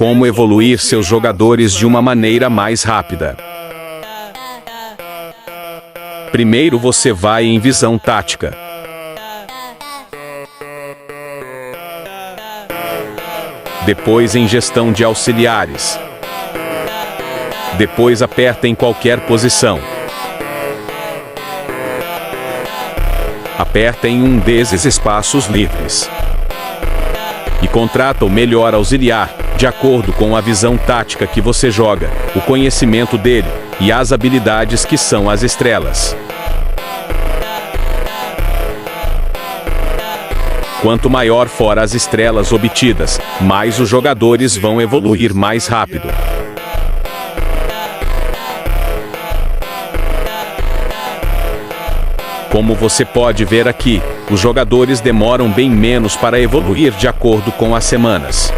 como evoluir seus jogadores de uma maneira mais rápida. Primeiro você vai em visão tática. Depois em gestão de auxiliares. Depois aperta em qualquer posição. Aperta em um desses espaços livres. E contrata o melhor auxiliar, de acordo com a visão tática que você joga, o conhecimento dele, e as habilidades que são as estrelas. Quanto maior for as estrelas obtidas, mais os jogadores vão evoluir mais rápido. Como você pode ver aqui, os jogadores demoram bem menos para evoluir de acordo com as semanas.